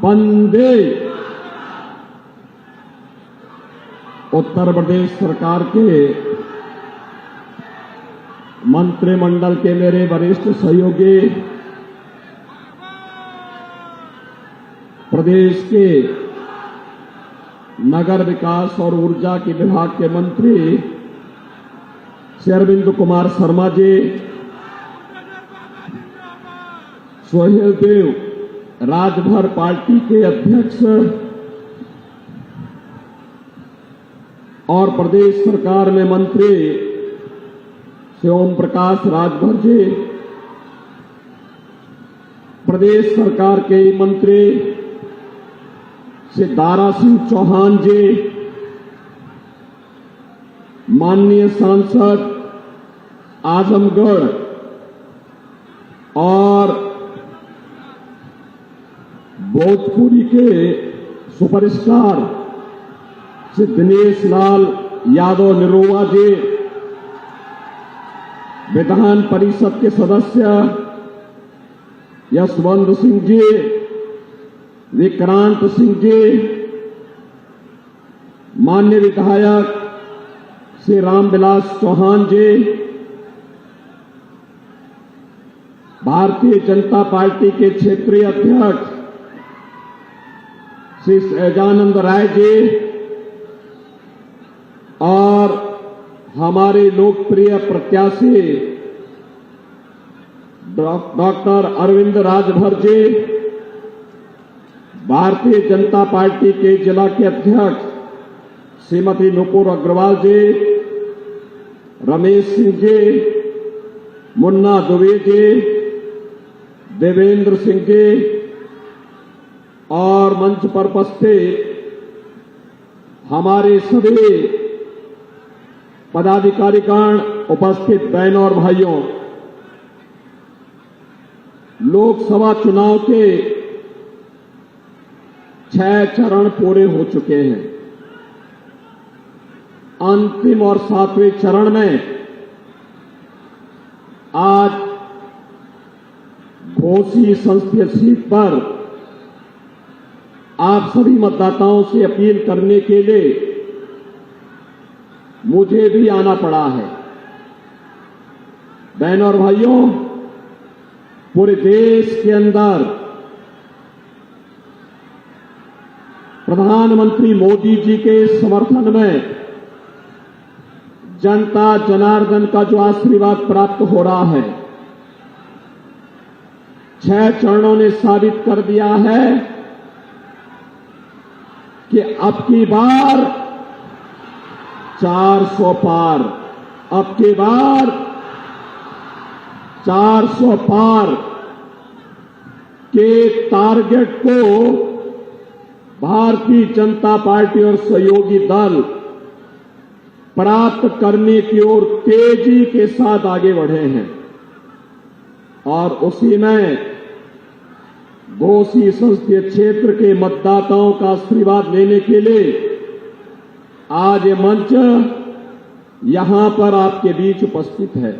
वंदे। उत्तर प्रदेश सरकार के मंत्रिमंडल के मेरे वरिष्ठ सहयोगी, प्रदेश के नगर विकास और ऊर्जा के विभाग के मंत्री श्री अरविंद कुमार शर्मा जी, सोहेल देव राजभर पार्टी के अध्यक्ष और प्रदेश सरकार में मंत्री श्री ओम प्रकाश राजभर जी, प्रदेश सरकार के मंत्री श्री दारा सिंह चौहान जी, माननीय सांसद आजमगढ़ और भोजपुरी के सुपरस्टार श्री दिनेश लाल यादव निरोवा जी, विधान परिषद के सदस्य यशवंत सिंह जी, विक्रांत सिंह जी, माननीय विधायक श्री रामविलास चौहान जी, भारतीय जनता पार्टी के क्षेत्रीय अध्यक्ष श्री सहजानंद राय जी और हमारे लोकप्रिय प्रत्याशी डॉक्टर अरविंद राजभर जी, भारतीय जनता पार्टी के जिला के अध्यक्ष श्रीमती नुपुर अग्रवाल जी, रमेश सिंह जी, मुन्ना दुबे जी, देवेंद्र सिंह जी और मंच पर उपस्थित हमारे सभी पदाधिकारीगण, उपस्थित बहनों और भाइयों, लोकसभा चुनाव के 6 चरण पूरे हो चुके हैं। अंतिम और 7वें चरण में आज घोसी संसदीय सीट पर आप सभी मतदाताओं से अपील करने के लिए मुझे भी आना पड़ा है। बहनों और भाइयों, पूरे देश के अंदर प्रधानमंत्री मोदी जी के समर्थन में जनता जनार्दन का जो आशीर्वाद प्राप्त हो रहा है, 6 चरणों ने साबित कर दिया है कि अब की बार 400 पार, अब की बार 400 पार के टारगेट को भारतीय जनता पार्टी और सहयोगी दल प्राप्त करने की ओर तेजी के साथ आगे बढ़े हैं। और उसी में घोसी संसदीय क्षेत्र के मतदाताओं का आशीर्वाद लेने के लिए आज ये मंच यहां पर आपके बीच उपस्थित है।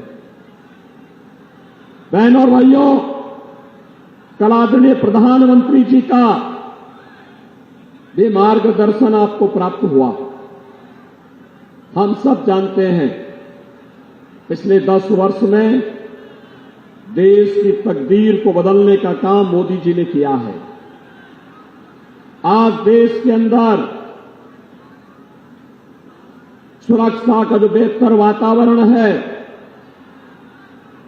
बहनों और भाइयों, कल आदरणीय प्रधानमंत्री जी का भी मार्गदर्शन आपको प्राप्त हुआ। हम सब जानते हैं पिछले 10 वर्ष में देश की तकदीर को बदलने का काम मोदी जी ने किया है। आज देश के अंदर सुरक्षा का जो बेहतर वातावरण है,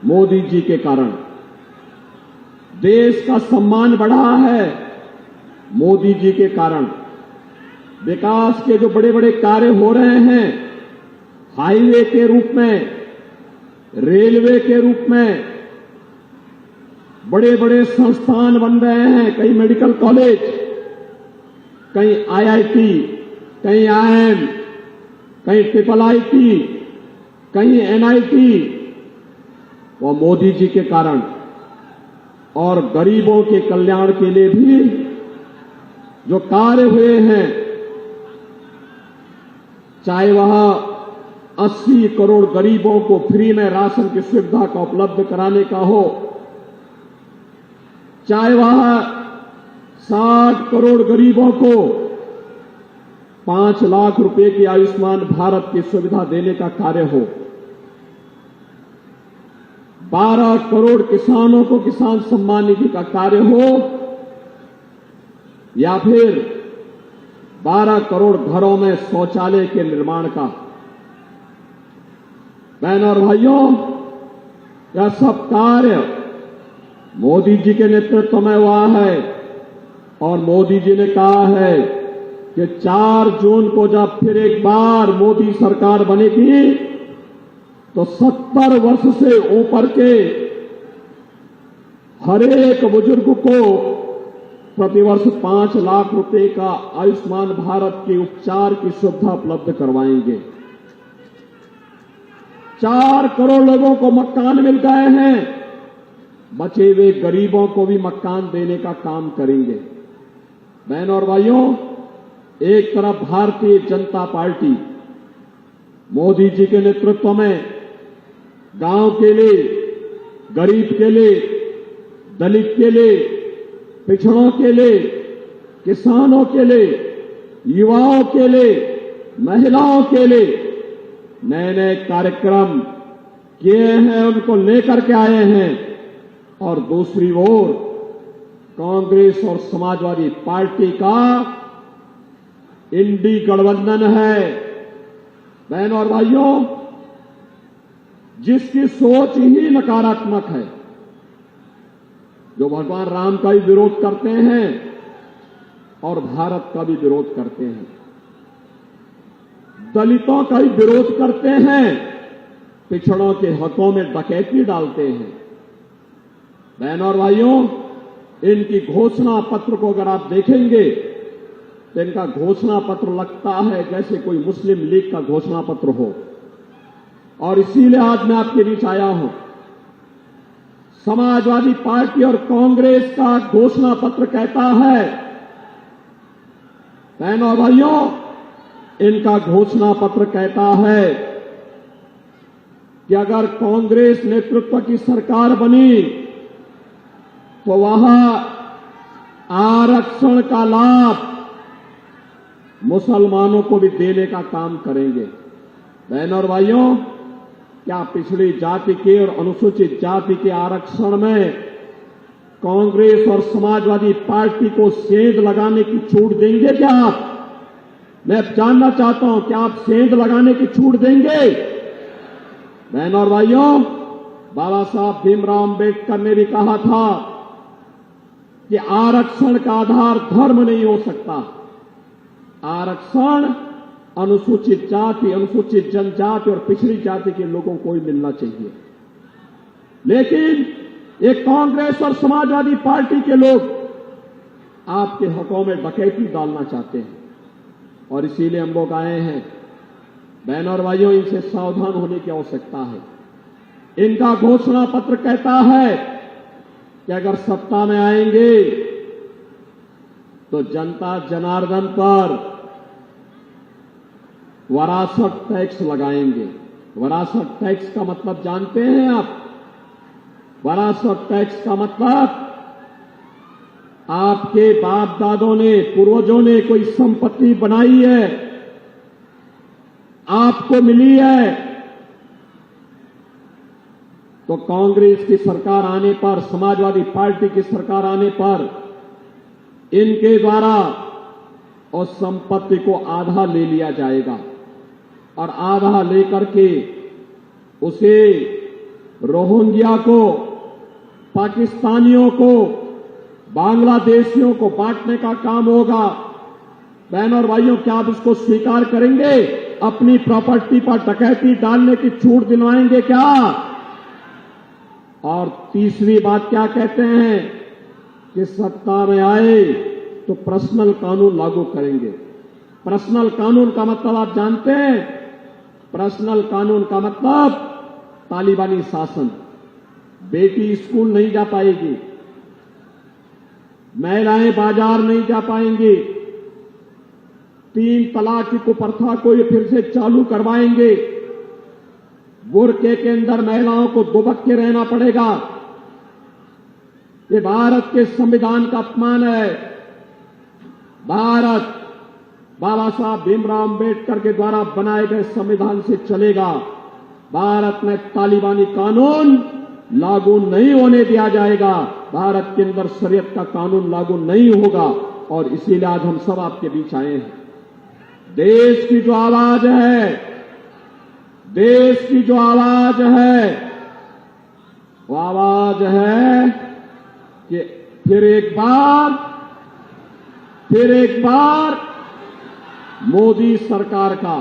मोदी जी के कारण। देश का सम्मान बढ़ा है, मोदी जी के कारण। विकास के जो बड़े बड़े कार्य हो रहे हैं, हाईवे के रूप में, रेलवे के रूप में, बड़े बड़े संस्थान बन रहे हैं, कई मेडिकल कॉलेज, कहीं IIT, कहीं IIM, कहीं IIIT, कहीं NIT, वो मोदी जी के कारण। और गरीबों के कल्याण के लिए भी जो कार्य हुए हैं, चाहे वह 80 करोड़ गरीबों को फ्री में राशन की सुविधा का उपलब्ध कराने का हो, चाहे वह 60 60 करोड़ गरीबों को 5 लाख रुपए की आयुष्मान भारत की सुविधा देने का कार्य हो, 12 करोड़ किसानों को किसान सम्मान निधि का कार्य हो, या फिर 12 करोड़ घरों में शौचालय के निर्माण का। बहनों और भाइयों, यह सब कार्य मोदी जी के नेतृत्व में हुआ है और मोदी जी ने कहा है कि 4 जून को जब फिर एक बार मोदी सरकार बनेगी तो 70 वर्ष से ऊपर के हर एक बुजुर्ग को प्रतिवर्ष 5 लाख रुपए का आयुष्मान भारत के उपचार की सुविधा उपलब्ध करवाएंगे। 4 करोड़ लोगों को मकान मिल गए हैं, बचे हुए गरीबों को भी मकान देने का काम करेंगे। बहनों और भाइयों, एक तरफ भारतीय जनता पार्टी मोदी जी के नेतृत्व में गांव के लिए, गरीब के लिए, दलित के लिए, पिछड़ों के लिए, किसानों के लिए, युवाओं के लिए, महिलाओं के लिए नए नए कार्यक्रम किए हैं, उनको लेकर के आए हैं। और दूसरी ओर कांग्रेस और समाजवादी पार्टी का इंडी गठबंधन है। बहनों और भाइयों, जिसकी सोच ही नकारात्मक है, जो भगवान राम का भी विरोध करते हैं और भारत का भी विरोध करते हैं, दलितों का भी विरोध करते हैं, पिछड़ों के हकों में डकैती डालते हैं। बहनों और भाइयों, इनकी घोषणा पत्र को अगर आप देखेंगे तो इनका घोषणा पत्र लगता है जैसे कोई मुस्लिम लीग का घोषणा पत्र हो। और इसीलिए आज मैं आपके बीच आया हूं। समाजवादी पार्टी और कांग्रेस का घोषणा पत्र कहता है, बहनों और भाइयों, इनका घोषणा पत्र कहता है कि अगर कांग्रेस नेतृत्व की सरकार बनी तो वहां आरक्षण का लाभ मुसलमानों को भी देने का काम करेंगे। बहनों और भाइयों, क्या पिछड़ी जाति के और अनुसूचित जाति के आरक्षण में कांग्रेस और समाजवादी पार्टी को सेंध लगाने की छूट देंगे क्या आप? मैं जानना चाहता हूं कि आप सेंध लगाने की छूट देंगे? बहनों और भाइयों, बाबा साहब भीमराव अंबेडकर ने भी कहा था कि आरक्षण का आधार धर्म नहीं हो सकता। आरक्षण अनुसूचित जाति, अनुसूचित जनजाति और पिछड़ी जाति के लोगों को ही मिलना चाहिए। लेकिन ये कांग्रेस और समाजवादी पार्टी के लोग आपके हकों में डकैती डालना चाहते हैं और इसीलिए हम लोग आए हैं। बहनों और भाइयों, इनसे सावधान होने की आवश्यकता है। इनका घोषणा पत्र कहता है कि अगर सत्ता में आएंगे तो जनता जनार्दन पर वरासत टैक्स लगाएंगे। वरासत टैक्स का मतलब जानते हैं आप? वरासत टैक्स का मतलब आपके बाप दादों ने, पूर्वजों ने कोई संपत्ति बनाई है, आपको मिली है, तो कांग्रेस की सरकार आने पर, समाजवादी पार्टी की सरकार आने पर इनके द्वारा उस संपत्ति को आधा ले लिया जाएगा और आधा लेकर के उसे रोहिंग्या को, पाकिस्तानियों को, बांग्लादेशियों को बांटने का काम होगा। बहनों और भाइयों, क्या आप इसको स्वीकार करेंगे? अपनी प्रॉपर्टी पर डकैती डालने की छूट दिलवाएंगे क्या? और तीसरी बात क्या कहते हैं कि सत्ता में आए तो पर्सनल कानून लागू करेंगे। पर्सनल कानून का मतलब आप जानते हैं? पर्सनल कानून का मतलब तालिबानी शासन। बेटी स्कूल नहीं जा पाएगी, महिलाएं बाजार नहीं जा पाएंगी, 3 तलाक की कुप्रथा को ये फिर से चालू करवाएंगे, बुर्के के अंदर महिलाओं को दुबक के रहना पड़ेगा। ये भारत के संविधान का अपमान है। भारत बाबा साहब भीमराव अंबेडकर के द्वारा बनाए गए संविधान से चलेगा। भारत में तालिबानी कानून लागू नहीं होने दिया जाएगा। भारत के अंदर शरीयत का कानून लागू नहीं होगा। और इसीलिए आज हम सब आपके बीच आए हैं। देश की जो आवाज है, देश की जो आवाज है, वो आवाज है कि फिर एक बार मोदी सरकार का।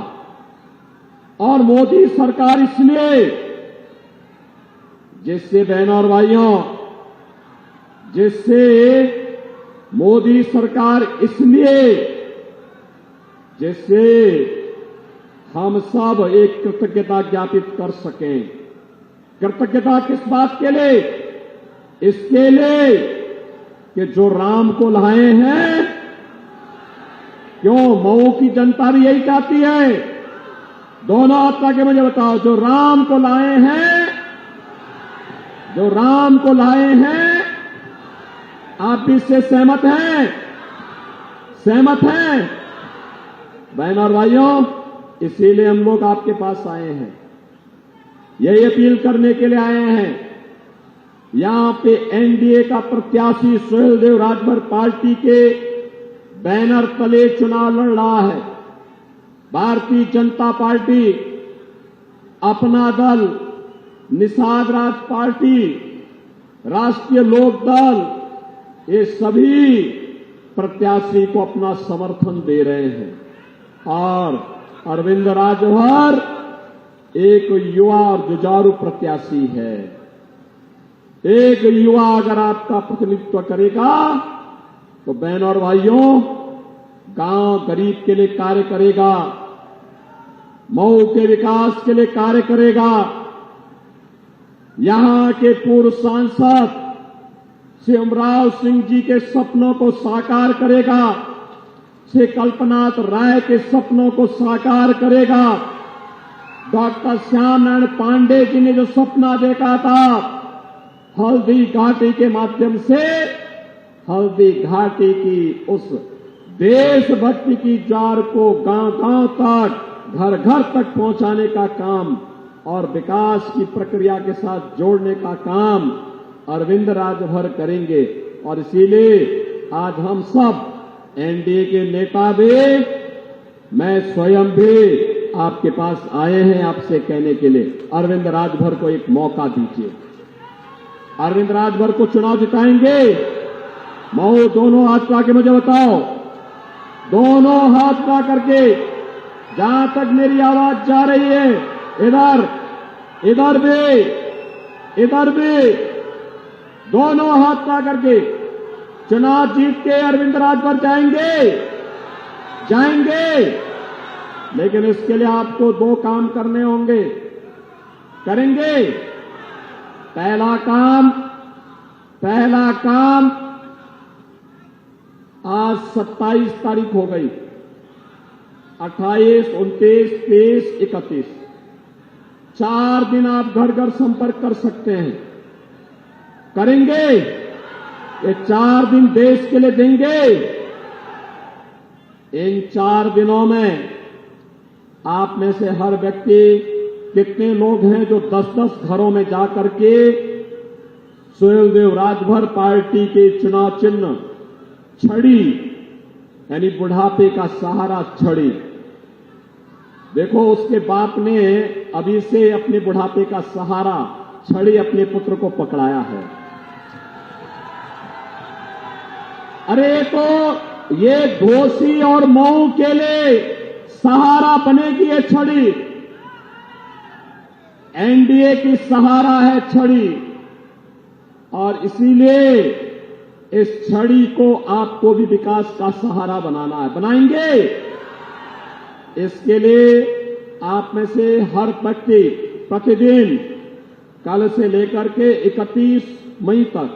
और मोदी सरकार इसलिए, जिससे बहनों और भाइयों, जिससे मोदी सरकार इसलिए जिससे हम सब एक कृतज्ञता ज्ञापित कर सकें। कृतज्ञता किस बात के लिए? इसके लिए कि जो राम को लाए हैं, क्यों मऊ की जनता भी यही चाहती है? दोनों हाथ के मुझे बताओ, जो राम को लाए हैं, जो राम को लाए हैं, आप भी इससे सहमत हैं? सहमत हैं? बहनों और भाइयों, इसीलिए हम लोग आपके पास आए हैं, यही अपील करने के लिए आए हैं। यहां पे एनडीए का प्रत्याशी सुहेलदेव राजभर पार्टी के बैनर तले चुनाव लड़ रहा है। भारतीय जनता पार्टी, अपना दल, निषाद राज पार्टी, राष्ट्रीय लोक दल, ये सभी प्रत्याशी को अपना समर्थन दे रहे हैं। और अरविंद राजभर एक युवा और जुझारू प्रत्याशी है। एक युवा अगर आपका प्रतिनिधित्व करेगा तो बहनों और भाइयों, गांव गरीब के लिए कार्य करेगा, मऊ के विकास के लिए कार्य करेगा। यहां के पूर्व सांसद श्री अमराव सिंह जी के सपनों को साकार करेगा, श्री कल्पनाथ राय के सपनों को साकार करेगा। डॉक्टर श्याम नारायण पांडे जी ने जो सपना देखा था, हल्दी घाटी के माध्यम से हल्दी घाटी की उस देशभक्ति की जार को गांव-गांव तक, घर-घर तक पहुंचाने का काम और विकास की प्रक्रिया के साथ जोड़ने का काम अरविंद राजभर करेंगे। और इसीलिए आज हम सब एनडीए के नेता भी, मैं स्वयं भी आपके पास आए हैं आपसे कहने के लिए, अरविंद राजभर को एक मौका दीजिए। अरविंद राजभर को चुनाव जिताएंगे। मऊ दोनों हाथ उठा के मुझे बताओ, दोनों हाथ उठा करके, जहां तक मेरी आवाज जा रही है, इधर भी दोनों हाथ उठा करके चुनाव जीत के अरविंद राजभर जाएंगे। लेकिन इसके लिए आपको दो काम करने होंगे। करेंगे? पहला काम, आज 27 तारीख हो गई, 28, 29, 30, 31, 4 दिन आप घर घर संपर्क कर सकते हैं। करेंगे? ये 4 दिन देश के लिए देंगे। इन 4 दिनों में आप में से हर व्यक्ति, कितने लोग हैं जो 10-10 घरों में जाकर के सुहेलदेव राजभर पार्टी के चुनाव चिन्ह छड़ी, यानी बुढ़ापे का सहारा छड़ी, देखो उसके बाप ने अभी से अपने बुढ़ापे का सहारा छड़ी अपने पुत्र को पकड़ाया है। अरे तो ये घोसी और मऊ के लिए सहारा बनेगी ये छड़ी। एनडीए की सहारा है छड़ी, और इसीलिए इस छड़ी को आपको भी विकास का सहारा बनाना है। बनाएंगे? इसके लिए आप में से हर व्यक्ति प्रतिदिन कल से लेकर के 31 मई तक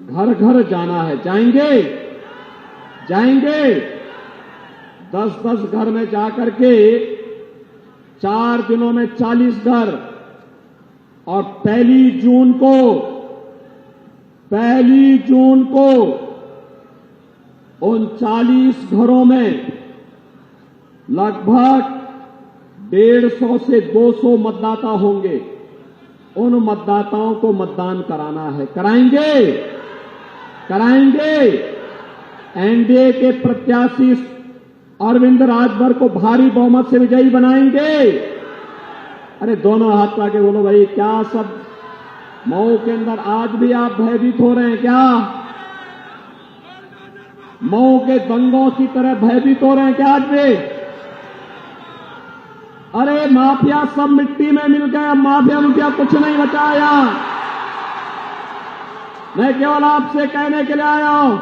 घर घर जाना है। जाएंगे 10-10 घर में जाकर के 4 दिनों में 40 घर, और पहली जून को उन 40 घरों में लगभग 150 से 200 मतदाता होंगे। उन मतदाताओं को मतदान कराना है। कराएंगे? कराएंगे? एनडीए के प्रत्याशी अरविंद राजभर को भारी बहुमत से विजयी बनाएंगे? अरे दोनों हाथ लाके बोलो भाई, क्या सब मऊ के अंदर आज भी आप भयभीत हो रहे हैं क्या? मऊ के दंगों की तरह भयभीत हो रहे हैं क्या आज भी? अरे माफिया सब मिट्टी में मिल गए, माफिया मुखिया कुछ नहीं बचाया। मैं केवल आपसे कहने के लिए आया हूं,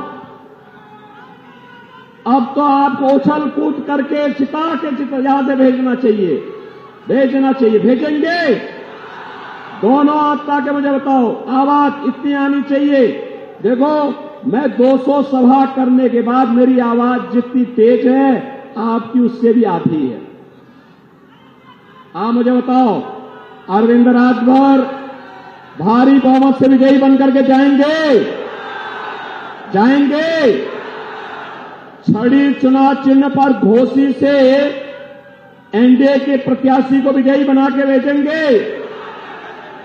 अब तो आपको उछल कूद करके चिता यहां से भेजना चाहिए, भेजना चाहिए। भेजेंगे? दोनों हाथ के मुझे बताओ, आवाज इतनी आनी चाहिए। देखो, मैं 200 सभा करने के बाद मेरी आवाज जितनी तेज है आपकी उससे भी आधी है। आप मुझे बताओ, अरविंद राजभर भारी बहुमत से विजयी बनकर के जाएंगे? जाएंगे? छड़ी चुनाव चिन्ह पर घोसी से एनडीए के प्रत्याशी को विजयी बना के भेजेंगे?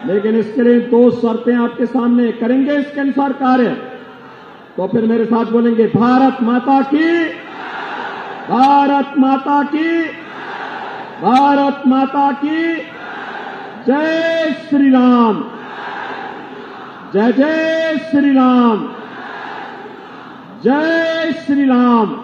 लेकिन इसके लिए 2 शर्तें आपके सामने। करेंगे इसके अनुसार कार्य? तो फिर मेरे साथ बोलेंगे, भारत माता की, भारत माता की, भारत माता की जय श्री राम, जय जय श्री राम, जय श्री राम।